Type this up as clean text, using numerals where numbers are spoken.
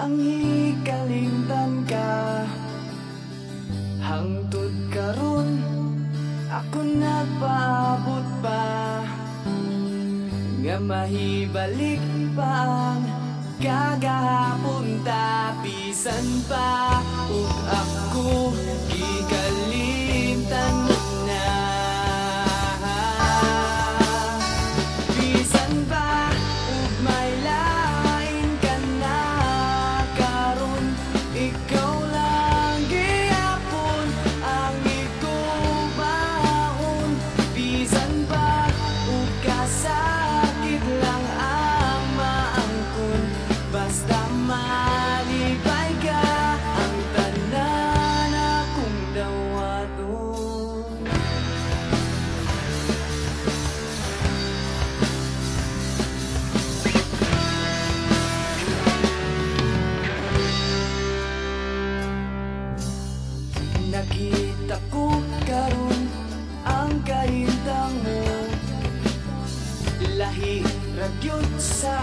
ang hikalimtan ka. Hangtod karon ako nagpaabot pa, nga mahibalik pa ang kagahapon ta. Bisan pa ug ako gikalimtan na. Bisan pa ug may lain ka na karon, ikaw lang gihapon ang igubaon. Bisan pa ug kasakit lang ang maangkon, basta malipay ka ang tanan akong dawaton. Nakita ko karon ang kahintang mo, lahi ra gyud sa